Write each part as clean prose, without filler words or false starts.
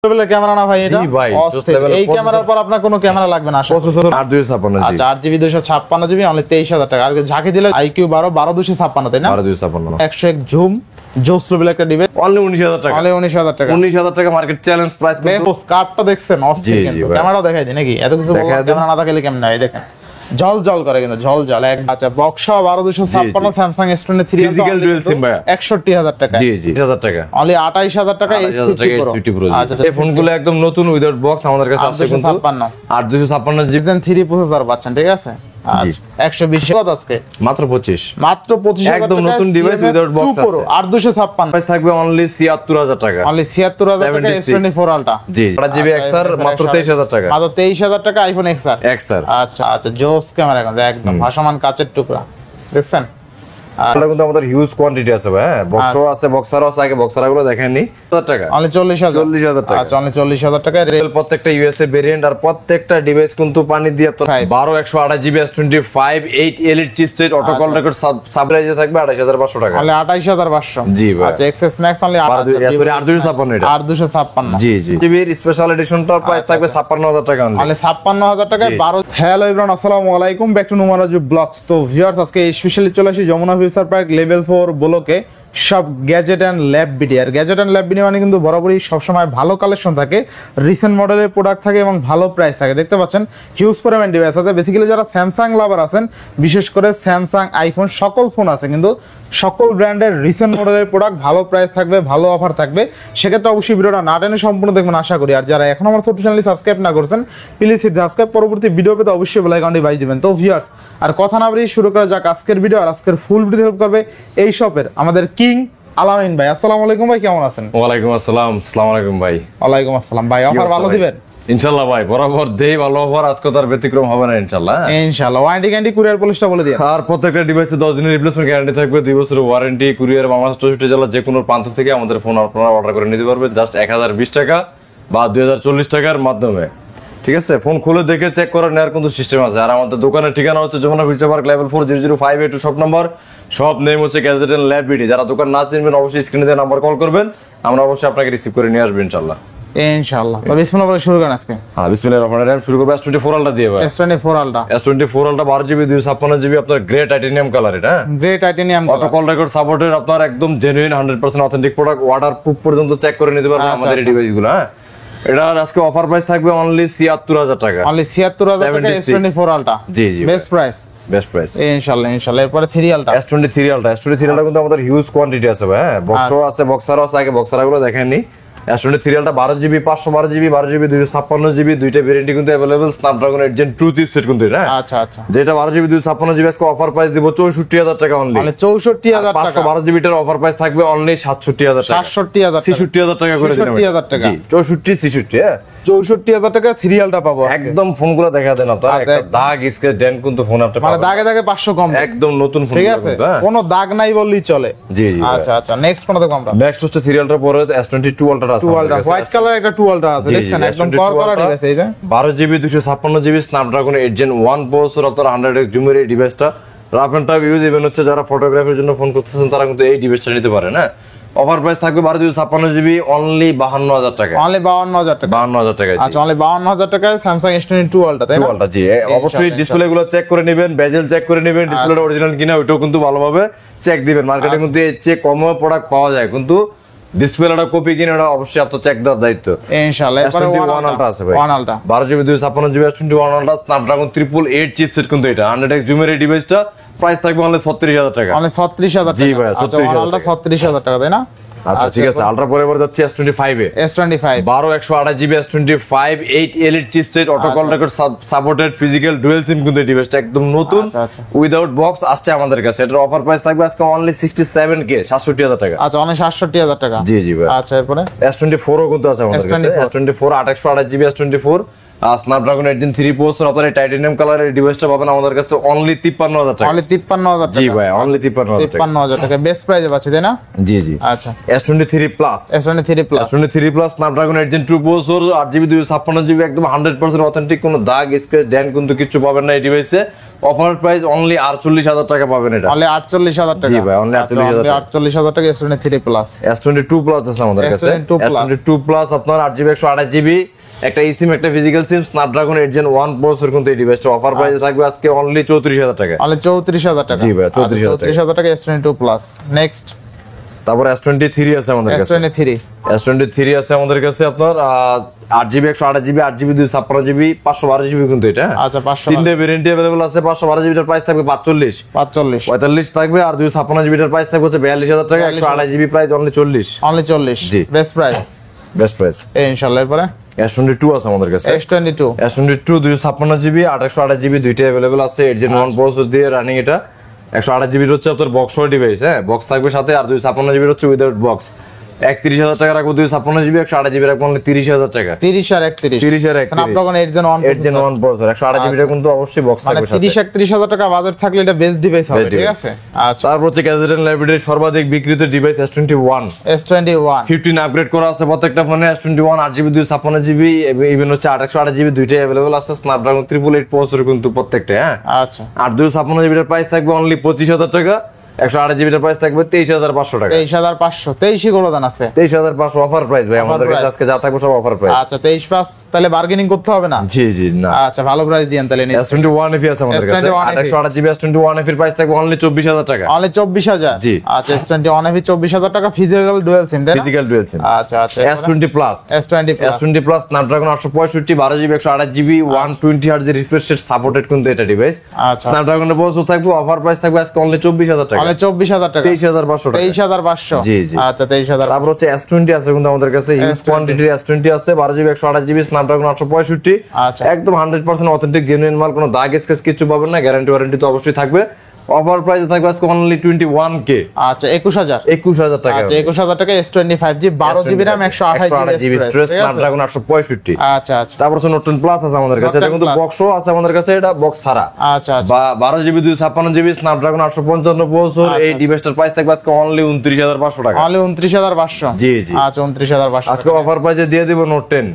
Camera না ভাই এটা এই ক্যামেরার পর আপনার কোনো ক্যামেরা লাগবে না। প্রসেসর 8 আচ্ছা 8GB 256GB অনলি 23000 টাকা। আর ঝাঁকি দিলে IQ 12 256 তাই না? 1256 101 জুম জোস লেভেল একটা ডিভাইস অনলি 19000 টাকা। অনলি 19000 টাকা। 19000 টাকা মার্কেট চ্যালেঞ্জ প্রাইস। কার্ডটা দেখছেন অস্থির কিন্তু। ক্যামেরাও দেখাই দিই নাকি? এত কিছু বললাম ক্যামেরা না থাকলে কেমন হয় দেখেন। জল জল করে কিন্তু জল জল এক। আচ্ছা বক্সা 12256 Samsung S23 physical dual SIM ভাই 61000 টাকা। জি 28000 টাকা। অনলি 28000 টাকা S50 Pro। আচ্ছা এই ফোনগুলো একদম নতুন উইদাউট বক্স আমাদের কাছে আছে কিন্তু 8256 Zen 3 প্রসেসর পাচ্ছেন ঠিক আছে। আচ্ছা 120 কত আজকে? মাত্র 25 25000 একদম নতুন ডিভাইস উইদাউট বক্স আছে। 8256 প্রাইস থাকবে অনলি 76000 টাকা। অনলি 76000 টাকা S24 আলট্রা। জি 8GB XR মাত্র 23000 টাকা। মাত্র 23000 টাকা আইফোন XR। আচ্ছা আচ্ছা জোস ক্যামেরা কিন্তু একদম ভাসমান কাচের টুকরা দেখছেন। এটা কিন্তু আমাদের হিউজ কোয়ান্টিটি আছে ভাই। হ্যাঁ বক্সও আছে বক্সারও আছে। আগে বক্সারগুলো দেখেননি 1000 টাকা। অনলি 40000 টাকা। আচ্ছা অনলি 40000 টাকা। রিয়েল প্রত্যেকটা ইউএসএ ভেরিয়েন্ট আর প্রত্যেকটা ডিভাইস কিন্তু পানি দিয়ে 12128GB S25 8 LED chipset auto call record সাবলাইজে থাকবে 28500 টাকা। অনলি 28500 জি ভাই। আচ্ছা XS Max অনলি 8256 এটা 8256 জি জি জিবির স্পেশাল এডিশনটার প্রাইস থাকবে 56000 টাকা অনলি 56000 টাকায় 12। হ্যালো এভরিওয়ান আসসালামু আলাইকুম ব্যাক টু নুমারাজু ব্লগস। তো ভিউয়ার্স আজকে স্পেশালি চলে আসি যমুনা ফিউচার পার্ক লেভেল 4 ব্লকে সব গ্যাজেট অ্যান্ড ল্যাব বিডি। আর গ্যাজেট অ্যান্ড ল্যাব বিডি মানে কিন্তু বরাবরই সবসময় ভালো কালেকশন থাকে, রিসেন্ট মডেলের প্রোডাক্ট থাকে এবং ভালো প্রাইস থাকে। দেখতে পাচ্ছেন হিউজ পরিমাণ ডিভাইস আছে। বেসিক্যালি যারা স্যামসাং লাভার আছেন, বিশেষ করে স্যামসাং আইফোন সকল ফোন আছে, কিন্তু সকল ব্র্যান্ডের রিসেন্ট মডেলের প্রোডাক্ট ভালো প্রাইস থাকবে, ভালো অফার থাকবে। সেক্ষেত্রে অবশ্যই ভিডিওটা না টেনে সম্পূর্ণ দেখবেন আশা করি। আর যারা এখন আমার ছোট্ট চ্যানেলটি সাবস্ক্রাইব না করছেন প্লিজ সাবস্ক্রাইব, পরবর্তী ভিডিও পেতে অবশ্যই বেল আইকনটি বাজিয়ে দিবেন। তো ভিউয়ার্স আর কথা না বাড়িয়ে শুরু করা যাক আজকের ভিডিও। আর আজকের ফুল ভিডিও হেল্প করবে এই শপের আমাদের কিং আলামিন ভাই। আসসালামু আলাইকুম ভাই, কেমন আছেন? ওয়ালাইকুম আসসালাম। আসসালামু আলাইকুম ভাই। ওয়ালাইকুম আসসালাম ভাই। অফার ভালো দিবেন ইনশাআল্লাহ ভাই, বরাবর দেই ভালো অফার, আজকে তার ব্যতিক্রম হবে না ইনশাআল্লাহ। ইনশাআল্লাহ ওয়ারেন্টি গ্যারান্টি কুরিয়ার পলিশটা বলে দিন। আর প্রত্যেকটা ডিভাইসে 10 দিনের রিপ্লেসমেন্ট গ্যারান্টি থাকবে, 2 বছরের ওয়ারেন্টি। কুরিয়ার বাংলাদেশ 64 জেলা যে কোনো প্রান্ত থেকে আমাদের ফোন আপনারা অর্ডার করে নিতে পারবেন জাস্ট 1020 টাকা বা 2040 টাকার মাধ্যমে। ঠিক আছে, ফোন খুলে দেখে চেক করে নেওয়ার কিন্তু সিস্টেম আছে। আর আমাদের দোকানের ঠিকানা হচ্ছে Jamuna Future Park level 4 00582 shop number. Shop name হচ্ছে গ্যাজেট এন্ড ল্যাব বিডি। যারা দোকান না চিনবেন অবশ্যই স্ক্রিনে দেওয়া নাম্বার কল করবেন, আমরা অবশ্যই আপনাকে রিসিভ করে নিয়ে আসবেন ইনশাআল্লাহ। ইনশাআল্লাহ। তো বিসমিল্লাহ বলে শুরু করেন আজকে। হ্যাঁ বিসমিল্লাহির রহমানির রহিম। শুরু করব S24 আলট্রা দিয়ে ভাই। S24 আলট্রা 12GB 256GB আপনার গ্রে টাইটানিয়াম কালার। এটা grey titanium auto call record supported, আপনার একদম genuine 100% authentic product, water proof পর্যন্ত চেক করে নিতে পারবেন আমাদের এই ডিভাইসগুলো। হ্যাঁ এটার আজকে অফার প্রাইস থাকবে অনলি 76000 টাকা। অনলি 76000 টাকা S24 আলট্রা। জি জি বেস্ট প্রাইস, বেস্ট প্রাইস ইনশাআল্লাহ। ইনশাআল্লাহ এরপরে 3 ultra S23 ultra. S23 ultra কিন্তু আমাদের হিউজ কোয়ান্টিটি আছে ভাই। হ্যাঁ বক্সও আছে বক্সারও আছে। আগে বক্সারগুলো দেখেননি। S23 ultra 12GB 512GB 12GB 256GB দুইটা ভেরিয়েন্ট কিন্তু अवेलेबल। স্ন্যাপড্রাগন 8 Gen 2 চিপসেট কিন্তু এটা। আচ্ছা আচ্ছা যেটা 12GB 256GB আজকে অফার প্রাইস দিব 64000 টাকা অনলি। মানে 64000 টাকা। 512GB টার অফার প্রাইস থাকবে অনলি 67000 টাকা। 67000 66000 টাকা করে দিলাম। 67000 টাকা। জি 64 66 হ্যাঁ 64000 টাকা 3 আলট্রা পাবো। একদম ফোনগুলো দেখা দেন আপনারা, একটা দাগ স্ক্র্যাচ ডেন্ট কিন্তু ফোন আপনি মানে পাবেন। দাগে দাগে 500 কম, একদম নতুন ফোন। ঠিক আছে, কোনো দাগ নাই বললেই চলে। জি জি আচ্ছা আচ্ছা নেক্সট কোন দেখব আমরা? নেক্সট হচ্ছে 3 আলট্রা পরে S22 আলট্রা আছে। 2 আলট্রা হোয়াইট কালার একটা 2 আলট্রা আছে দেখছেন, একদম কর করা ডিভাইস। এই যে 12GB 256GB Snapdragon 8 Gen 1 processor আপনার 100x জুমের এই ডিভাইসটা rough and tough use even হচ্ছে যারা ফটোগ্রাফির জন্য ফোন করতেছেন তারা কিন্তু এই ডিভাইসটা নিতে পারেন। হ্যাঁ অফার প্রাইস থাকবে 12GB 256GB অনলি 52000 টাকা। অনলি 52000 টাকা। 52000 টাকা। আচ্ছা অনলি 52000 টাকায় স্যামসাং S22 আলট্রা তাই না? 2 আলট্রা জি। অবশ্যই ডিসপ্লে গুলো চেক করে নেবেন, বেজেল চেক করে নেবেন, ডিসপ্লেটা অরিজিনাল কিনা ওইটাও কিন্তু ভালোভাবে চেক দিবেন। মার্কেটে কিন্তু এর চেয়ে কম প্রোডাক্ট পাওয়া যায়, কিন্তু ডিসপ্লেটা কপি কিনা ওটা অবশ্যই আপনার চেক দেওয়ার দায়িত্ব ইনশাআল্লাহ। এরপরে 1 আলট্রা আছে ভাই। 1 ultra 12GB 256GB S21 ultra Snapdragon 888 chipset কিন্তু এটা 100x জুমের এই ডিভাইসটা প্রাইস থাকবে অনলি 36000 টাকা। অনলি 36000 টাকা। জি ভাই 36000 আলট্রা 36000 টাকা তাই না? আচ্ছা ঠিক আছে। আলট্রা পরে যাচ্ছে S25 এ। S25 12128GB S25 8 LED chipset auto call record supported physical dual SIM কিন্তু এই ডিভাইসটা একদম নতুন উইদাউট বক্স আসছে আমাদের কাছে। এটার অফার প্রাইস থাকবে আজকে অনলি 67K 67000 টাকা। আচ্ছা অনলি 67000 টাকা। জি জি ভাই। আচ্ছা এরপরে S24 ও কিন্তু আছে আমাদের কাছে। S24 828GB S24 Snapdragon 8 Gen 3 processor, আপনার এই টাইটানিয়াম কালারের ডিভাইসটা পাবেন আমাদের কাছে অনলি 53000 টাকা। অনলি 53000 টাকা। জি ভাই, অনলি 53000 টাকা। 53000 টাকা বেস্ট প্রাইসে পাচ্ছি তাই না? জি জি। আচ্ছা, S23 plus, S23 plus, S23 plus Snapdragon 8 Gen 2 processor, 8GB 256GB, একদম 100% অথেন্টিক, কোনো দাগ স্ক্র্যাচ ড্যান কিন্তু কিছু পাবেন না এই ডিভাইসে। অফার প্রাইস অনলি 48000 টাকা পাবেন এটা। অনলি 48000 টাকা। জি ভাই, অনলি 48000 টাকা। 48000 টাকা S23 প্লাস। S22 প্লাস আছে আমাদের কাছে। S22 প্লাস আপনার 8GB 128GB, একটা eSIM একটা ফিজিক্যাল সিম, স্ন্যাপড্রাগন 8 Gen 1 প্রসেসর কিন্তু এই ডিভাইসটা অফার প্রাইসে থাকবে আজকে অনলি 34000 টাকা। অনলি 34000 টাকা। জি ভাই, 34000 টাকা S22 প্লাস। নেক্সট, তারপর S23 আছে আমাদের কাছে। S23 আছে আমাদের কাছে আপনার 8GB 128GB, 8GB 256GB, 512GB কিন্তু এটা। আচ্ছা, 500 তিনটে ভেরিয়েন্ট अवेलेबल আছে। 512GB এর প্রাইস থাকবে 45 45 থাকবে, আর 256GB এর প্রাইস থাকবে হচ্ছে 42000 টাকা। 128GB price only 40 only 40। জি, বেস্ট প্রাইস, বেস্ট প্রাইস ইনশাআল্লাহ। এরপরে S22 আছে আমাদের কাছে। S22 256GB 128GB দুইটাই अवेलेबल আছে। 8 Gen 1 প্রসেসর দিয়ে রানিং এটা। 128GB হচ্ছে আপনার বক্স ডিভাইস, হ্যাঁ বক্স থাকবে সাথে, আর 256GB হচ্ছে উইদাউট বক্স। 31000 টাকা রাখবো 256GB, 128GB রাখবো অনলি 30000 টাকা। 30 আর 31 স্ন্যাপড্রাগন 8 Gen 1 প্রসেসর 128GB টা কিন্তু অবশ্যই বক্স থাকবে সাথে। 30-31000 টাকা বাজেট থাকলে এটা বেস্ট ডিভাইস হবে, ঠিক আছে? আচ্ছা, তারপর হচ্ছে গ্যাজেট এন্ড লাইব্রেরির সর্বাধিক বিক্রিত ডিভাইস S21 15 আপগ্রেড করা আছে প্রত্যেকটা ফোনে। S21 8GB 256GB ইভেন হচ্ছে 828GB দুইটাই अवेलेबल আছে। স্ন্যাপড্রাগন 888 প্রসেসর কিন্তু প্রত্যেকটা, হ্যাঁ। আচ্ছা, আর 256GB এর প্রাইস থাকবে অনলি 25000 টাকা। 128GB এর প্রাইস থাকবে 23500 টাকা। 23500 23 করে দেন আজকে। 23500 অফার প্রাইস ভাই আমাদের কাছে আজকে যা থাকবে সব অফার প্রাইস। আচ্ছা, 235 তাহলে বার্গেনিং করতে হবে না? জি জি, না। আচ্ছা, ভালো প্রাইস দিয়েন তাহলে। S21 FE আছে আমাদের কাছে। 128GB S21 FE এর প্রাইস থাকবে অনলি 24000 টাকা। অনলি 24000? জি। আচ্ছা, S21 FE 24000 টাকা, ফিজিক্যাল ডুয়াল সিম তাই না? ফিজিক্যাল ডুয়াল সিম। আচ্ছা আচ্ছা। S20 plus, S20 plus Snapdragon 865 12GB 128GB 120Hz refresh rate supported কিন্তু এটা ডিভাইস। আচ্ছা, স্ন্যাপড্রাগনের প্রসেসর থাকবে, অফার প্রাইস থাকবে আজকে অনলি 24000 টাকা। অনলি 24000 টাকা। 23500 টাকা। 23500। জি জি। আচ্ছা, 23000। তারপর হচ্ছে S20 আছে কিন্তু আমাদের কাছে, হিউজ কোয়ান্টিটির S20 আছে। 12GB 128GB Snapdragon 865। আচ্ছা, একদম 100% অথেন্টিক জেনুইন মাল, কোনো দাগ স্কেচ কিছু পাবেন না। গ্যারান্টি ওয়ারেন্টি তো অবশ্যই থাকবে। অফার প্রাইসে থাকবে আজকে অনলি 21K। আচ্ছা, 21000 টাকা। আচ্ছা, 21000 টাকা S25G 12GB RAM 128GB storage Snapdragon 865। আচ্ছা আচ্ছা। তারপর হচ্ছে নোট 10 প্লাস আছে আমাদের কাছে। এটা কিন্তু বক্সও আছে আমাদের কাছে, এটা বক্স ছাড়া। আচ্ছা আচ্ছা। 12GB 256GB Snapdragon 855 processor. এই ডিভাইসটার প্রাইস থাকবে আজকে অনলি 29500 টাকা। অনলি 29500। জি জি। আচ্ছা, 29500 আজকে অফার প্রাইসে দিয়ে দিব note 10।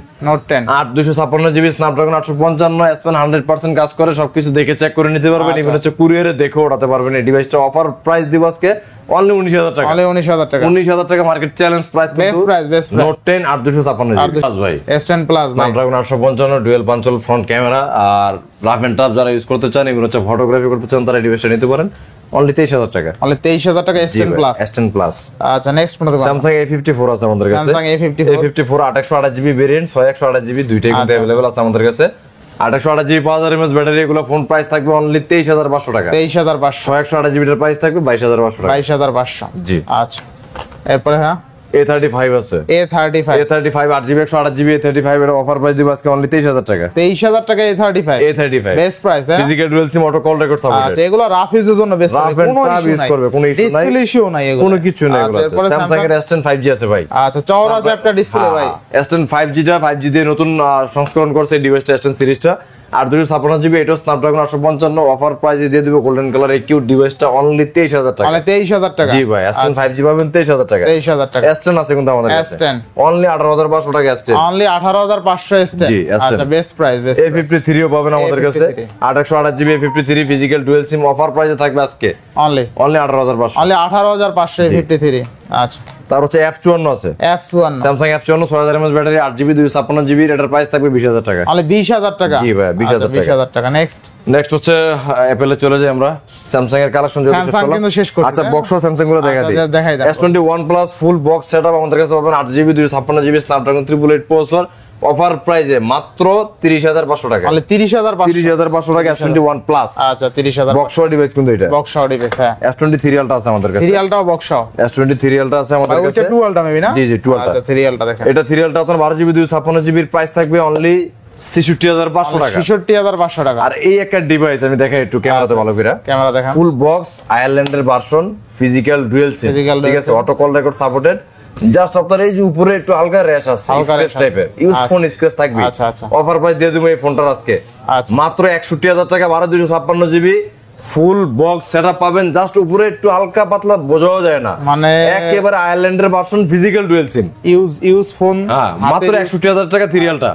256GB Snapdragon 855 S Pen 100% কাজ করে, সবকিছু দেখে চেক করে নিতে পারবেন। ইভেন হচ্ছে কুরিয়ারে দেখে ওঠাতে পারবেন। এই ডিভাইসটা অফার প্রাইস দিব আজকে অনলি 19000 টাকা। অনলি 19000 টাকা। 19000 টাকা মার্কেট চ্যালেঞ্জ প্রাইস কিন্তু। Best price, best price. Note 10 256GB plus ভাই। S10 প্লাস ভাই। Snapdragon 855 dual punch hole front camera, আর রাফ এন্ড টাফ যারা ইউজ করতে চান, ইভেন হচ্ছে ফটোগ্রাফি করতে চান, তারা এই ডিভাইসটা নিতে পারেন অনলি 23000 টাকা। অনলি 23000 টাকা S10 প্লাস। S10 plus. আচ্ছা, নেক্সট কোন দেব? Samsung A54 আছে আমাদের কাছে। Samsung A54 828GB variant, 6128GB দুইটাই কিন্তু अवेलेबल আছে আমাদের কাছে। 828GB 5000 mAh ব্যাটারি, এগুলো ফোন প্রাইস থাকবে অনলি 23500 টাকা। 23500। 6128GB এর প্রাইস থাকবে 22500 টাকা। 22500। জি। আচ্ছা, এরপরে হ্যাঁ A35 আছে। A35 8GB 128GB A35 এর অফার প্রাইস দিব আজকে অনলি 23000 টাকা। 23000 টাকা A35 best price. Physical dual সিম অটো কল রেকর্ড সাপোর্টেড। আচ্ছা, এগুলো রাফ ইউজের জন্য বেস্ট। কোনো ইউজ করবে, কোনো ইস্যু নাই, ডিসপ্লে ইস্যু নাই, এগুলো কোনো কিছু নাই। এগুলো Samsung এর S10 5G আছে ভাই। আচ্ছা, চওড়া যে একটা ডিসপ্লে ভাই। S10 5G টা 5G দিয়ে নতুন সংস্করণ করছে এই ডিভাইসটা S10 সিরিজটা। আর 256GB এটা স্ন্যাপড্রাগন 855 অফার প্রাইসে দিয়ে দিব গোল্ডেন কালার এই কিউট ডিভাইসটা অনলি 23000 টাকা। অনলি 23000 টাকা। জি ভাই, S10 5G পাবেন 23000 টাকা। 23000 টাকা। S10 আছে কিন্তু আমাদের কাছে। S10 অনলি 18500 টাকা S10। Only 18500 S10। জি, S10। আচ্ছা, বেস্ট প্রাইস, বেস্ট। A53 ও পাবেন আমাদের কাছে। 828GB A53 ফিজিক্যাল ডুয়াল সিম অফার প্রাইসে থাকবে আজকে অনলি 18500। Only 18500 A53। আচ্ছা, তার হচ্ছে F54 আছে। F51 Samsung F54 6000 mAh battery, 8GB 256GB, এটার প্রাইস থাকবে 20000 টাকা। অনলি 20000 টাকা। জি ভাই, 20000 টাকা। 20000 টাকা। নেক্সট হচ্ছে অ্যাপেলে চলে যাই আমরা। স্যামসাং এর কালেকশন যদি Samsung কিন্তু শেষ করছি। আচ্ছা, বক্স স্যামসাং গুলো দেখা দিই। দেখাই দাও। S21 plus full box setup আমাদের কাছে পাবেন 8GB 256GB Snapdragon 888 processor. Offer প্রাইসে মাত্র 30500 টাকা। অনলি 30500 টাকা S21 প্লাস। আচ্ছা, 30000 বক্স ডিভাইস কিন্তু এটা। বক্স ডিভাইস, হ্যাঁ। S23 আলটা আছে আমাদের কাছে। 3 আলটাও বক্স। S23 আলটা আছে আমাদের কাছে। ওটা 2 আলটা মেবি না? জি জি, 2 আলটা। আচ্ছা, 3 আলটা দেখেন। এটা 3 আলটা আপনার 12GB 256GB এর প্রাইস থাকবে অনলি 66500 টাকা। 66500 টাকা। আর এই একটা ডিভাইস আমি দেখাই একটু ক্যামেরাতে ভালো করে। ক্যামেরা দেখান। ফুল বক্স আয়ারল্যান্ডের ভার্সন, ফিজিক্যাল ডুয়াল সিম, ঠিক আছে, auto call record supported. Just আপনার এই যে উপরে একটু হালকা র্যাশ আছে, হালকা স্ক্র্যাচ rash টাইপের, আছে। ইউজ আচ্ছা। ফোন স্ক্র্যাচ থাকবে। আচ্ছা, আচ্ছা। অফার প্রাইস দিয়ে দেবো এই ফোনটার আজকে আচ্ছা। মাত্র 61,000 টাকা, 12/256 GB ফুল বক্স সেটআপ পাবেন। জাস্ট উপরে একটু হালকা পাতলা বোঝাও যায় না, মানে একেবারে আয়ারল্যান্ডের ভার্সন, ফিজিক্যাল ডুয়াল সিম। ইউজ ফোন হ্যাঁ, মাত্র 61,000 টাকা সিরিয়ালটা।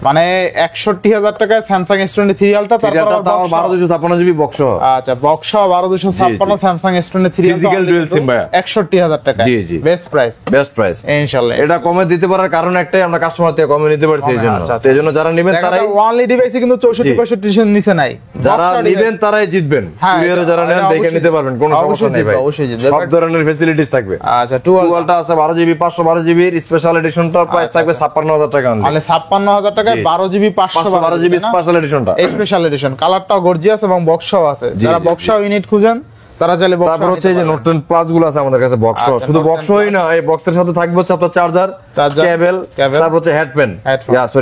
মানে 61,000 টাকায় স্যামসাং S23 সিরিয়ালটা, তারপর সিরিয়ালটা তাও 12/256 GB বক্স। আচ্ছা, box 12/256 Samsung S23 serial, Physical dual SIM ভাইয়া। 61,000 টাকা। জি, জি। Best price best price. ইনশাআল্লাহ। এটা কমে দিতে পারার কারণ একটাই, আমরা কাস্টমার থেকে কমে নিতে পারছি এই জন্য। আচ্ছা, আচ্ছা। এই জন্য যারা নেবেন তারাই, ওয়ানলি ডিভাইসে কিন্তু 64-65 নিচে নাই। যারা Boxer নেবেন device। তারাই জিতবেন। হ্যাঁ, কুরিয়ারে যারা এটা নেন দেখে অবশ্যই নিতে পারবেন, কোনো অবশ্যই সমস্যা নেই জিতবে, ভাই। অবশ্যই জিতবে। সব ধরনের ফ্যাসিলিটিস থাকবে। আচ্ছা, 12 টুয়েলটা আছে 12 GB, 512 GB এর স্পেশাল এডিশনটার প্রাইস থাকবে 56,000 টাকা অনলি। মানে 56,000 টাকায় জি। 12 GB 512 GB স্পেশাল এডিশনটা। স্পেশাল এডিশন, কালারটাও গর্জিয়াস এবং বক্সও আছে। জি, যারা জি, বক্সও ইউনিট খুঁজেন তারা চাইলে বক্স। তারপর হচ্ছে এই যে নোট 10 প্লাস গুলো আছে আমাদের কাছে বক্স, আচ্ছা, শুধু Note 10 বক্সই না, এই বক্সের সাথে থাকবে হচ্ছে আপনার চার্জার, কেবল, cable, তারপর হচ্ছে হেডফোন,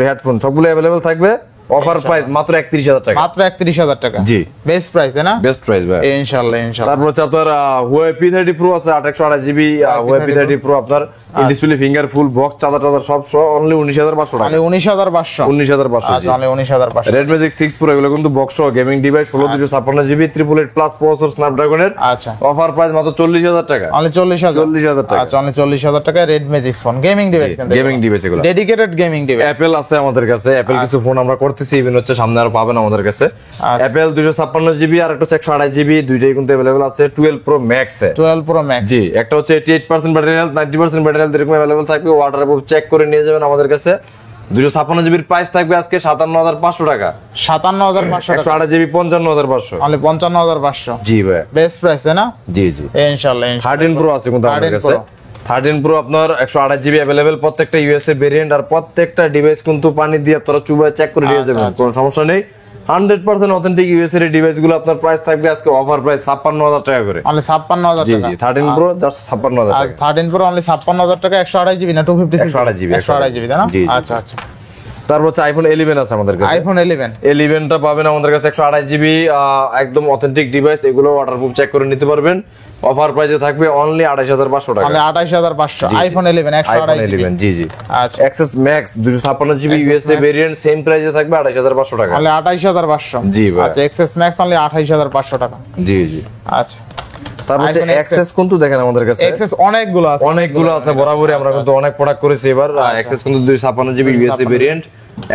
হেডফোন সবগুলো अवेलेबल থাকবে। অফার প্রাইস মাত্র 31,000 টাকা। মাত্র 31,000 টাকা। জি। বেস্ট প্রাইস, তাই না? বেস্ট প্রাইস ভাই। ইনশাআল্লাহ, ইনশাআল্লাহ। তারপর হচ্ছে আপনার Huawei P30 Pro আছে 828 GB, Huawei P30 Pro আপনার display, finger, full box, charger সব অনলি 19,500 টাকা। মানে 19,500। 19,500। আচ্ছা, মানে 19,500। Red Magic 6 Pro এগুলো কিন্তু box gaming device, 16/256 GB 888 plus processor স্ন্যাপড্রাগনের। আচ্ছা, অফার প্রাইস মাত্র 40,000 টাকা। অনলি 40,000। 40,000 টাকা। আচ্ছা, অনলি 40,000 টাকায় red magic phone, gaming device কিন্তু। গেমিং ডিভাইস এগুলো। Dedicated gaming device. অ্যাপেল আছে আমাদের কাছে, অ্যাপেল কিছু ফোন আমরা করতেছি, ইভেন হচ্ছে সামনে আরো পাবেন আমাদের কাছে। আচ্ছা। অ্যাপেল 256 GB আর একটা হচ্ছে 128 GB, দুইটাই কিন্তু अवेलेबल আছে 12 Pro Max এ। 12 Pro Max। জি, একটা হচ্ছে 88% ব্যাটারি হেলথ, 90% ব্যাটারি হেলথ এরকম अवेलेबल থাকবে। ওয়াটারপ্রুফ চেক করে নিয়ে যাবেন আমাদের কাছে। 256 GB এর প্রাইস থাকবে আজকে 57,500 টাকা। 57,500 টাকা। 128 GB 55,500। অনলি 55,500। জি ভাই, বেস্ট প্রাইস, তাই না? জি জি। ইনশাআল্লাহ। 13 Pro আছে কিন্তু আমাদের 13 কাছে। Pro। 13 Pro আপনার 128 GB अवेलेबल, প্রত্যেকটা ইউএসএ ভেরিয়েন্ট, আর প্রত্যেকটা ডিভাইস কিন্তু পানি দিয়ে আপনারা চুবায় চেক করে নিয়ে যাবেন, কোনো সমস্যা নেই। 100% অথেন্টিক ইউএসএ এর ডিভাইস গুলো আপনার প্রাইস থাকবে আজকে অফার প্রাইস 56,000 টাকা করে। অনলি 56,000 জি টাকা। জি, 13 Pro জাস্ট 56,000 আর টাকা। 13 Pro অনলি 56,000 টাকা, 128 GB না 256? 128 GB, 128 GB, তাই না? জি, জি। আচ্ছা, আচ্ছা। তারপর হচ্ছে আইফোন 11 আছে আমাদের কাছে। আইফোন 11। 11টা পাবেন আমাদের কাছে 128 GB, একদম অথেন্টিক ডিভাইস, এগুলো ওয়াটারপ্রুফ চেক করে নিতে পারবেন। অফার প্রাইসে থাকবে অনলি 28,500 টাকা। Only 28,500 iPhone 11 iPhone 128 GB। 11 জি জি। আচ্ছা, XS max 256 GB USA variant, same প্রাইসে থাকবে 28,500 টাকা। অনলি 28,500। জি ভাই। আচ্ছা, এক্সএস ম্যাক্স অনলি 28,500 টাকা। জি জি। আচ্ছা, তারপর হচ্ছে iPhone এক্সএস কিন্তু দেখেন আমাদের কাছে এক্সএস অনেকগুলো আছে। অনেকগুলো আছে, বরাবরই আমরা কিন্তু অনেক প্রোডাক্ট করেছি এবার। এক্সএস কিন্তু 256 GB ইউএসএ ভেরিয়েন্ট,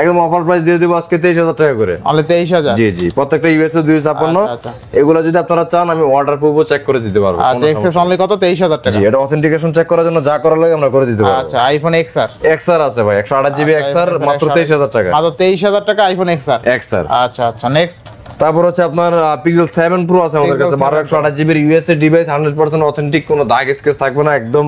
একদম অফার প্রাইস দিয়ে দেবো আজকে 23,000 টাকা করে। অনলি 23,000। জি জি, প্রত্যেকটা ইউএসএ 256। আচ্ছা। এগুলো যদি আপনারা চান আমি ওয়াটারপ্রুফও চেক করে দিতে পারবো। আচ্ছা, এক্সএস অনলি কত? 23,000 টাকা। জি, এটা অথেন্টিকেশন চেক করার জন্য যা করা লাগে আমরা করে দিতে পারবো। আচ্ছা, আইফোন এক্সআর। এক্সআর আছে ভাই 128 GB এক্সআর মাত্র 23,000 টাকা। মাত্র 23,000 টাকা আইফোন এক্সআর। এক্সআর। আচ্ছা, আচ্ছা, নেক্সট। তারপর হচ্ছে আপনার Pixel 7 Pro আছে আমাদের কাছে, Pixel 7 128 GB USA device, 100% authentic, কোনো দাগ স্কেচ থাকবে না, একদম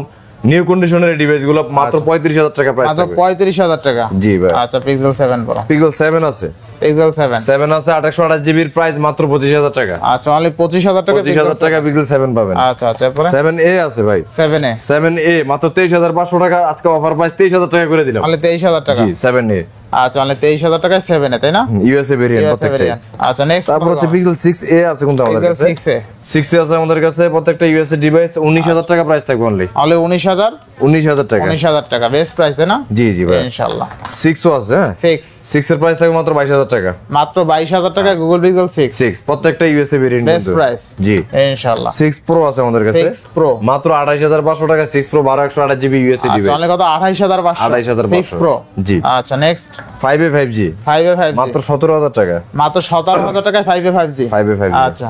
নিউ কন্ডিশনের ডিভাইস গুলো, মাত্র 35,000 টাকা প্রাইস মাত্র থাকবে। 35,000 টাকা। জি ভাই। আচ্ছা, পিক্সেল 7 Pro। Pixel 7 আছে, পিক্সেল 7। 7 আছে 128 GB এর প্রাইস মাত্র 25,000 টাকা। আচ্ছা, অনলি 25,000 টাকা। 25,000 টাকা Pixel 7 পাবেন। আচ্ছা, আচ্ছা, এরপরে 7a আছে ভাই। 7A। 7a মাত্র 23,500 টাকা, আজকে অফার প্রাইস 23,000 টাকা করে দিলাম। অনলি 23,000 টাকা। জি 7a। আচ্ছা, অনলি 23,000 টাকায় 7A, তাই না? ইউএসএ ভেরিয়েন্ট USA প্রত্যেকটাই। variant। আচ্ছা, নেক্সট। তারপর হচ্ছে Pixel 6a আছে কিন্তু আমাদের কাছে। 6A। 6a আছে আমাদের কাছে, প্রত্যেকটা ইউএসএ ডিভাইস 19,000 টাকা প্রাইস থাকবে অনলি। অনলি 19,000। 19,000 টাকা। 19,000 টাকা বেস্ট প্রাইস, তাই না? জি জি ভাই। ইনশাআল্লাহ। 6ও আছে, হ্যাঁ 6 6 এর প্রাইস থাকবে মাত্র 22,000 টাকা। মাত্র 22,000 টাকা গুগল পিক্সেল 6। 6 প্রত্যেকটা ইউএসএ ভেরিয়েন্ট বেস্ট প্রাইস। জি। ইনশাআল্লাহ। 6 Pro আছে আমাদের কাছে, 6 Pro মাত্র 28,500 টাকা। 6 Pro 128 GB ইউএসএ আচ্ছা, ডিভাইস, অনলি কত? 28,500। 28,500 6 Pro। জি। আচ্ছা, next. 5a 5G 5A 5G মাত্র 17,000 টাকা। মাত্র 17,000 টাকায় 5A 5G। 5a 5G আচ্ছা,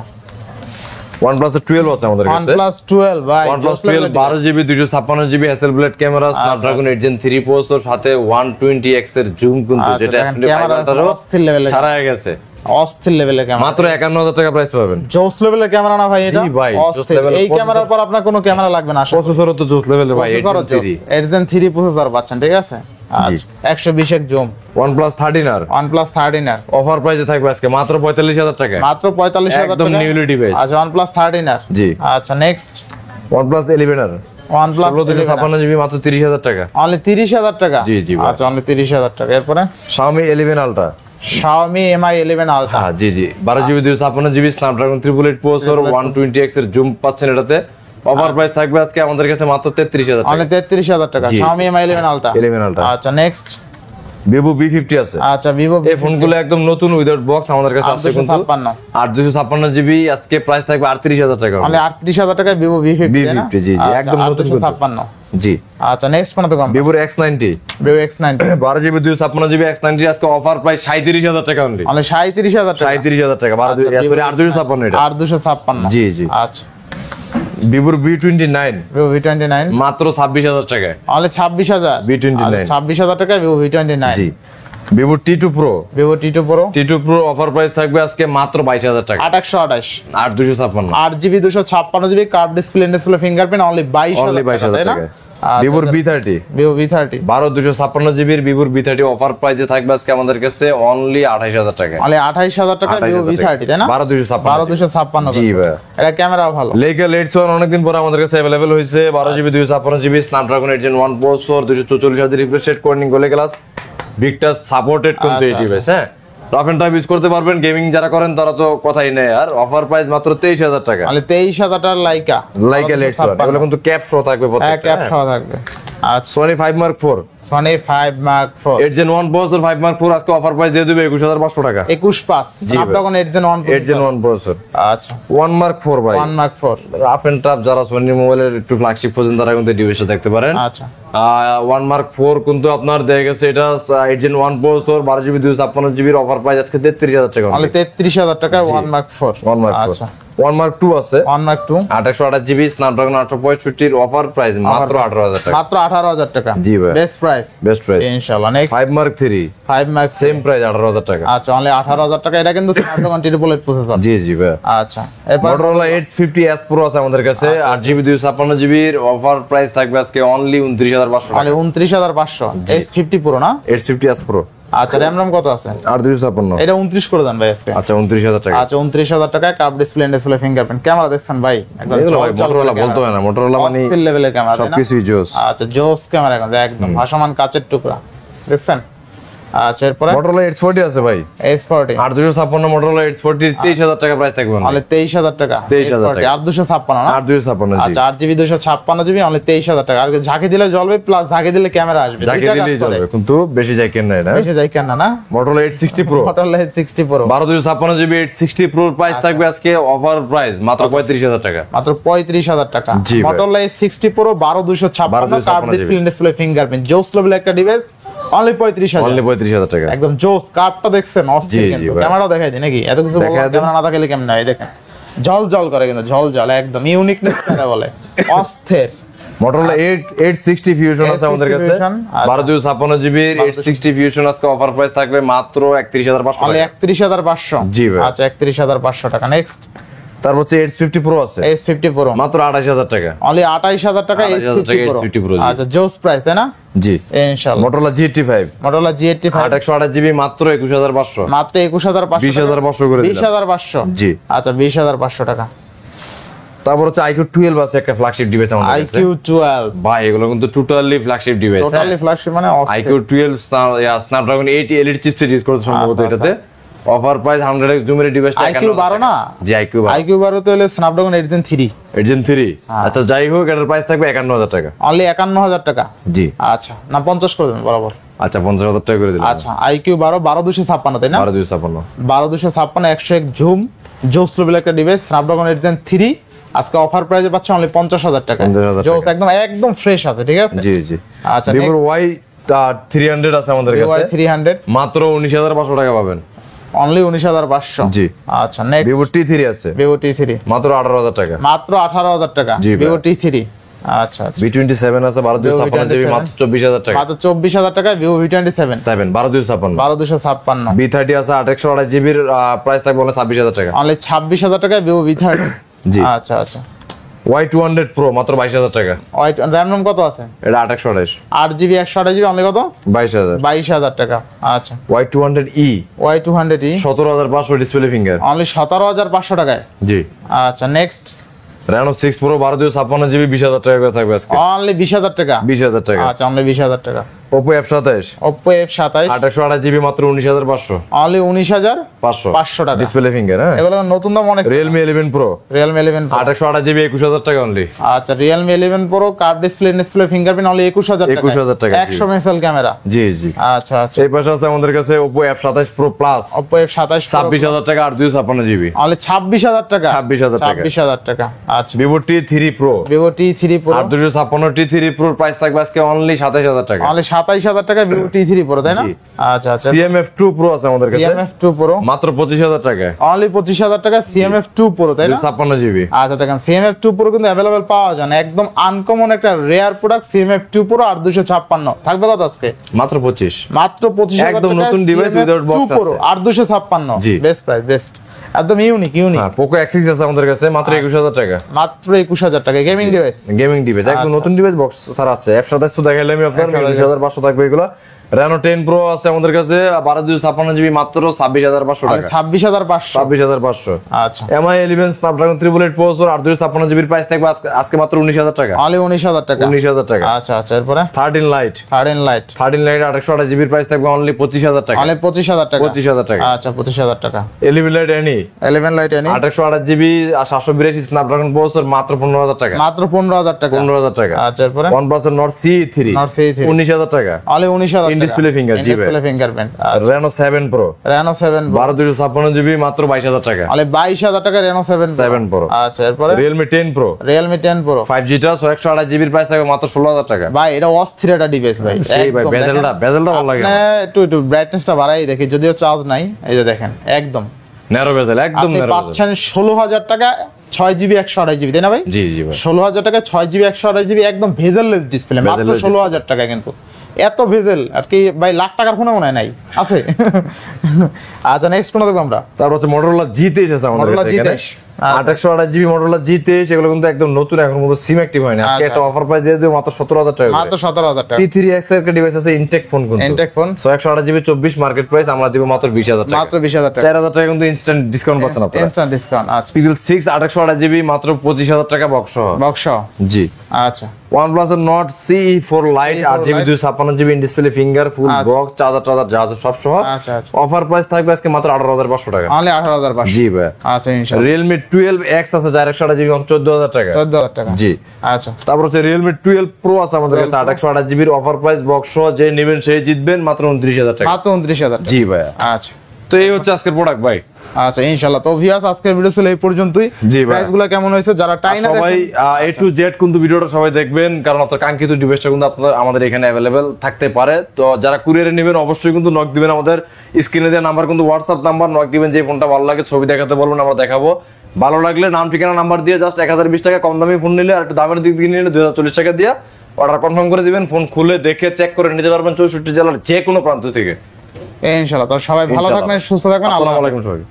OnePlus 12 আছে আমাদের কাছে। OnePlus 12 ভাই। OnePlus 12 12 GB 256 GB Hasselblad camera, Snapdragon 8 Gen 3 processor, সাথে 120x এর জুম কিন্তু, আচ্ছা, যেটা দেখেন, ক্যামেরা অস্থির লেভেলের। সারা হয়ে গেছে। অস্থির লেভেলের ক্যামেরা। মাত্র 51,000 টাকা প্রাইস পাবেন। জোস লেভেলের ক্যামেরা না ভাই এটা? জি ভাই, জোস অস্থির। level এই processor- ক্যামেরার পর আপনার কোনো ক্যামেরা লাগবে না আসলে। প্রসেসরও তো জোস লেভেলের ভাই, 8 Gen 3। 8 Gen 3 প্রসেসর পাচ্ছেন, ঠিক আছে? আচ্ছা, 120 এর zoom. OnePlus 13R OnePlus 13R offer প্রাইসে থাকবে আজকে মাত্র 45,000 টাকা। মাত্র 45,000 টাকা। একদম নিউলি ডিভাইস। আচ্ছা, OnePlus 13R। জি। আচ্ছা, next. OnePlus 11R OnePlus 16,256 GB মাত্র 30,000 টাকা। অনলি 30,000 টাকা। জি, জি ভাই। আচ্ছা, অনলি 30,000 টাকা। এরপরে Xiaomi 11 Ultra, Xiaomi Mi 11 Ultra। হ্যাঁ জি জি, 12 GB 256 GB Snapdragon 888 processor, 120x এর জুম পাচ্ছেন এটাতে, অফার প্রাইস থাকবে আজকে আমাদের কাছে মাত্র 33000 টাকা। অনলি 33000 টাকা। জি। Xiaomi Mi 11 Ultra। 11 Ultra। আচ্ছা নেক্সট Vivo V50 আছে। আচ্ছা Vivo এই ফোনগুলো একদম নতুন উইদাউট বক্স আমাদের কাছে আছে কিন্তু 856 856 জিবি আজকে প্রাইস থাকবে 38000 টাকা। অনলি 38000 টাকা Vivo V50 তাই না? V50 জি জি একদম নতুন কিন্তু। 856 জি। আচ্ছা নেক্সট কোন তো কম? Vivo X90 Vivo X90 12 GB 256 GB X90 আজকে অফার প্রাইস 37000 টাকা অনলি। অনলি 37000 টাকা। 37000 টাকা 12 সরি 8256 এটা। 8256 জি জি। আচ্ছা Vivo V29 Vivo V29 মাত্র 26000 টাকায়। অনলি 26000 V29 26000 টাকা Vivo V29 জি। Vivo T2 Pro Vivo T2 Pro T2 Pro offer price থাকবে আজকে মাত্র 22000 টাকা। 828 8256 8GB 256GB curve display fingerprint only 22000 only 22000 টাকা। আচ্ছা, Vivo V30 Vivo V30 12 256 জিবির Vivo V30 অফার প্রাইসে থাকবে আজকে আমাদের কাছে অনলি 28000 টাকা। অনলি 28000 টাকা Vivo 28,000 V30 তাই না? 12 256 জি ভাই। এটা ক্যামেরাও ভালো। Leica Late 1 অনেকদিন পরে আমাদের কাছে अवेलेबल হয়েছে 12 GB 256 GB Snapdragon 8 Gen 1 processor 244Hz refresh rate Corning গোলে গ্লাস বিগটাস সাপোর্টেড কিন্তু এই ডিভাইস হ্যাঁ রাফ এন্ড টাফ ইউজ করতে পারবেন গেমিং যারা করেন তারা তো কথাই নেই আর অফার প্রাইস মাত্র 23000 টাকা। অনলি 23000 টাকা Leica Late 1 এগুলো কিন্তু ক্যাপ শো থাকবে হ্যাঁ প্রত্যেকটা ক্যাপ সহ থাকবে। আচ্ছা Sony 5 Mark 4 Sony 5 Mark 4 8 Gen 1 processor 5 Mark 4 আজকে অফার প্রাইস দিয়ে দিবে 21500 টাকা। 215 জি ভাই। Snapdragon 8 Gen 1 8 Gen 1 প্রসেসর আচ্ছা 1 Mark 4 ভাই 1 Mark 4 রাফ এন্ড টাফ যারা সোনি মোবাইলের একটু ফ্ল্যাগশিপ পছন্দ তারা কিন্তু ডিভাইসটা দেখতে পারেন। আচ্ছা 1 Mark 4 কিন্তু আপনার দেখা গেছে এটা 8 Gen 1 প্রসেসর 12 জিবি 256 জিবির অফার প্রাইস আজকে 33000 টাকা। অনলি 33000 টাকা 1 Mark 4 1 Mark 4 আচ্ছা 1 Mark 2 আছে 1 Mark 2 828 জিবি Snapdragon 865 এর অফার প্রাইস মাত্র 18000 টাকা। মাত্র 18000 টাকা জি ভাই। বেস্ট প্রাইস বেস্ট প্রাইস ইনশাআল্লাহ। Next 5 Mark 3 5 Mark same price 18000 টাকা। আচ্ছা অনলি 18000 টাকা এটা কিন্তু Snapdragon 888 প্রসেসর। জি জি ভাই। আচ্ছা এরপর Motorola Edge 50s Pro আছে আমাদের কাছে 8 জিবি 256 জিবির অফার প্রাইস থাকবে আজকে অনলি 29500 টাকা। অনলি 29500 S50 Pro না? Edge 50s Pro আচ্ছা RAM কত আছে? 8256 এটা 29 করে দেন ভাই আজকে। আচ্ছা 29000 টাকা। আচ্ছা 29000 টাকা কার্ভ ডিসপ্লে ফিঙ্গারপ্রিন্ট ক্যামেরা দেখছেন ভাই একদম এগুলো ভাই চল Motorola বলতে হয় না Motorola মানে অস্থির লেভেলের ক্যামেরা তাই না? সবকিছুই জোস। আচ্ছা জোস ক্যামেরা একদম ভাসমান কাচের টুকরা দেখছেন। আচ্ছা এরপরে Motorola Edge 40 আছে ভাই S40 8256 Motorola Edge 40 23000 টাকা প্রাইস থাকবে অনলি 23000 টাকা 23000 টাকা। 8256 না? 8256 জি আচ্ছা 8GB 256GB অনলি 23000 টাকা। আর ঝাঁকি দিলে জ্বলবে প্লাস ঝাঁকি দিলে ক্যামেরা আসবে যাকে দুইটা কাজ দিলেই করে। চলবে কিন্তু বেশি যাই কেন না এটা বেশি যায় কেন না? Motorola Edge 60 Pro Motorola H60 Pro 12256 GB Edge 60 Pro price থাকবে আজকে অফার প্রাইস মাত্র 35000 টাকা। মাত্র 35000 টাকা। জি ভাই। Motorola H60 Pro 12256 curve display fingerprint জোস লেভেল একটা ডিভাইস অনলি 35000 অনলি 35000 টাকা। একদম জোস কার্ভটা দেখছেন অস্থির জি, জি কিন্তু ভাই। ক্যামেরাও দেখাই দিই নাকি এত কিছু দেখাই দেন। ক্যামেরা না থাকলে কেমন হয় দেখেন জল জল করে কিন্তু জল জল একদম ইউনিকনেস কারে বলে অস্থির। Motorola 860 Fusion আছে আমাদের 860 কাছে Fusion, আচ্ছা। 12256 জিবি 860 Fusion আজকে অফার প্রাইস থাকবে মাত্র 31500 অনলি টাকা। 31500 জি ভাই। আচ্ছা 31500 টাকা। নেক্সট তারপর হচ্ছে H50 Pro আছে S50 Pro মাত্র 28000 টাকা। অনলি 28000 টাকা 28000 টাকা S50 S50 Pro, Pro জি। আচ্ছা জোস প্রাইস তাই না? জি ইনশাআল্লাহ। Motorola GT5 Motorola G85 128 GB মাত্র 21500 মাত্র 21500 20500 করে দিলাম। 20500 জি। আচ্ছা 20500 টাকা। তারপর হচ্ছে IQ 12 আছে একটা ফ্ল্যাগশিপ ডিভাইস আমাদের কাছে IQ12 ভাই এগুলো কিন্তু totally flagship device totally flagship মানে IQ 12 Snapdragon 80 Elite chipset use করতে সম্ভবত আচ্ছা, এটাতে অফার প্রাইস 100x জুমের ডিভাইসটা IQ 12 না? জি IQ 12 IQ12 তো হলো Snapdragon 8 Gen 3 8 Gen 3 আচ্ছা যাই হোক এটার প্রাইস থাকবে 51000 টাকা। অনলি 51000 টাকা। জি আচ্ছা না 50 করে দেন বরাবর। আচ্ছা 50000 টাকা করে দিলাম। আচ্ছা IQ12 12256 তাই না? 12256 12256 101 জুম জোস লেভেল একটা ডিভাইস Snapdragon 8 Gen 3 আজকে অফার প্রাইসে পাচ্ছে অনলি 50000 টাকা। 50,000 জোস একদম একদম ফ্রেশ আছে ঠিক আছে? জি জি আচ্ছা Vivo Y 300 আছে আমাদের কাছে Y300 মাত্র 19500 টাকা পাবেন। অনলি 19500 জি আচ্ছা নেক্সট Vivo T3 আছে Vivo T3 মাত্র 18000 টাকা। মাত্র 18000 টাকা জি ভাই। Vivo T3 আচ্ছা আচ্ছা V27 আছে 12256 জিবি মাত্র 24000 টাকা। মাত্র 24000 টাকা Vivo V27 7 12256 12256 V30 আছে 828 জিবির প্রাইস থাকবে বলে 26000 টাকা। অনলি 26000 টাকা Vivo V30 জি। আচ্ছা আচ্ছা Y200 Pro মাত্র 22000 টাকা। RAM ROM কত আছে? এটা 828 8GB 128GB অনলি কত? 22000 22000 টাকা আচ্ছা Y200E Y200E 17500 display finger only 17500 টাকায় জি। আচ্ছা নেক্সট Reno 6 Pro 12256 জিবি 20000 টাকা করে থাকবে আজকে অনলি 20000 টাকা 20000 টাকা। আচ্ছা অনলি 20000 টাকা Oppo F27 Oppo F27 828GB মাত্র 19500 অনলি 19500 টাকা ডিসপ্লে ফিঙ্গার। হ্যাঁ, এগুলো নতুন দাম অনেক। Realme 11 Pro Realme 11 Pro 828GB 21000 টাকা অনলি। আচ্ছা Realme 11 Pro curve display fingerprint only 21000 টাকা। 21000 টাকা 100 মেগাপিক্সেল ক্যামেরা। জি জি। আচ্ছা আচ্ছা এই পাশে আছে আমাদের কাছে Oppo F27 Pro Plus Oppo F27 Pro 26000 টাকা 856GB অনলি 26000 টাকা। 26000 টাকা। 26000 টাকা। আচ্ছা Vivo T3 Pro Vivo T3 Pro 856 T3 Pro price থাকবে আজকে অনলি 27000 টাকা। অনলি 27000 টাকা Vivo T3 Pro, তাই না? জি। আচ্ছা আচ্ছা CMF2 Pro আছে আমাদের কাছে CMF2 Pro মাত্র 25000 টাকা অনলি 25000 টাকা CMF2 Pro, তাই না? 256GB। আচ্ছা দেখেন CMF2 Pro কিন্তু अवेलेबल পাওয়া যায় না, একদম আনকমন একটা রেয়ার প্রোডাক্ট CMF2 Pro 8256 থাকবে কত আজকে? মাত্র 25। মাত্র 25000 একদম টাকা নতুন device without box আছে। 8256 জি। বেস্ট প্রাইস, বেস্ট একদম ইউনিক। হ্যাঁ, Poco X6 আছে আমাদের কাছে মাত্র 21000 টাকা। মাত্র 21000 টাকা গেমিং ডিভাইস। গেমিং ডিভাইস একদম নতুন ডিভাইস, বক্স ছাড়া আছে। F27 তো দেখাইলাম আমি আপনাদের, 20500 থাকবে এগুলো। Reno 10 Pro আছে আমাদের কাছে 12256GB মাত্র 26500 টাকা। 26500 26500। আচ্ছা MI 11 Snapdragon 888 প্রসেসর 856GB এর প্রাইস থাকবে আজকে মাত্র 19000 টাকা। অনলি 19000 টাকা। 19000 টাকা। আচ্ছা আচ্ছা এরপরে 13 Lite 13 লাইট 828GB এর প্রাইস থাকবে অনলি 25000 টাকা। অনলি 25000 টাকা। 25000 টাকা। আচ্ছা 25000 টাকা। 11 Lite Any 11 light any 828GB আর 782 Snapdragon প্রসেসর মাত্র 15000 টাকা। মাত্র 15000 টাকা। 15000 টাকা। আচ্ছা এরপরে OnePlus এর Nord C3 Nord C3 19000 টাকা। অনলি 19000 টাকা। In display finger, জি ভাই। Display fingerprint. Reno 7 Pro Reno 7 Pro 12256GB মাত্র 22000 টাকা। অনলি 22000 টাকা Reno 7 Pro। আচ্ছা এরপরে Realme 10 Pro Realme 10 Pro 5G টা 128GB এর প্রাইস থাকবে মাত্র 16000 টাকা। ভাই এটা অস্থির একটা ডিভাইস ভাই। সেই ভাই, একদম বেজেলটা ভালো লাগে আপনি আমার। একটু ব্রাইটনেসটা বাড়াই দেখি, যদিও চার্জ নাই। এই যে দেখেন একদম ন্যারো বেজেল, একদম আপনি ন্যারো বেজেল। পাচ্ছেন 16000 টাকা 6GB 128GB, তাই না ভাই? জি জি ভাই। 16000 টাকা 6GB 128GB একদম ভেজেললেস ডিসপ্লে মাত্র Bezel-less 16000 টাকা। কিন্তু এত ভেজেল আর কি ভাই, লাখ টাকার ফোনে মনে হয় নাই আছে। আচ্ছা নেক্সট কোন দেখব আমরা? তারপর হচ্ছে Motorola G23 আছে আমাদের Motorola কাছে এখানে। G23 828GB Motorola G23 এগুলো কিন্তু একদম নতুন, এখন মতো সিম অ্যাক্টিভ হয়নি। আজকে আচ্ছা। একটা অফার প্রাইস দিয়ে দেব মাত্র 17000 টাকা। মাত্র 17000 টাকা। T3X এর একটা ডিভাইস আছে, ইনটেক ফোন কিন্তু। ইনটেক ফোন 128GB 24 মার্কেট প্রাইস, আমরা দিব মাত্র 20000 টাকা। মাত্র 20000 টাকা। 4000 টাকা কিন্তু ইনস্ট্যান্ট ডিসকাউন্ট পাচ্ছেন আপনারা। Instant discount. আচ্ছা Pixel 6 828GB মাত্র 25000 টাকা বক্স সহ। বক্স। জি। আচ্ছা OnePlus এর Nord CE4 Lite 8GB 256GB in display finger full box charger যা আছে সব সহ। আচ্ছা আচ্ছা অফার প্রাইস থাকবে আজকে মাত্র 18500 টাকা। অনলি 18500। জি ভাই। আচ্ছা ইনশাআল্লাহ। Realme 12X আছে 128GB 14000 টাকা। 14000 টাকা। জি। আচ্ছা তারপর হচ্ছে Realme 12 Pro আছে আমাদের কাছে 828GB এর অফার প্রাইস বক্স সহ, যে নেবেন সেই জিতবেন মাত্র 29000 টাকা। মাত্র 29000 টাকা। জি ভাই। আচ্ছা তো এই হচ্ছে আজকের প্রোডাক্ট ভাই। আচ্ছা ইনশাআল্লাহ। তো ভিউয়ার্স আজকের ভিডিও ছিল এই পর্যন্তই। জি ভাই। প্রাইসগুলো কেমন হয়েছে যারা টাইনা সবাই A to Z কিন্তু ভিডিওটা সবাই দেখবেন, কারণ আপনার কাঙ্ক্ষিত ডিভাইসটা কিন্তু আপনাদের আমাদের এখানে অ্যাভেলেবেল থাকতে পারে। তো যারা কুরিয়ারে নেবেন অবশ্যই কিন্তু নক দিবেন, আমাদের স্ক্রিনে দেওয়া নাম্বার কিন্তু হোয়াটসঅ্যাপ নাম্বার, নক দিবেন যে ফোনটা ভালো লাগে ছবি দেখাতে বলবেন, আমরা দেখাবো। ভালো লাগলে নাম ঠিকানা নাম্বার দিয়ে জাস্ট 1020 টাকা কম দামি ফোন নিলে, আর একটু দামের দিক দিয়ে নিলে 2040 টাকা দিয়ে অর্ডার কনফার্ম করে দিবেন। ফোন খুলে দেখে চেক করে নিতে পারবেন 64 জেলার যে কোনো প্রান্ত থেকে ইনশাআল্লাহ। তো সবাই ভালো থাকবেন, সুস্থ থাকবেন। আসসালামু আলাইকুম সবাই।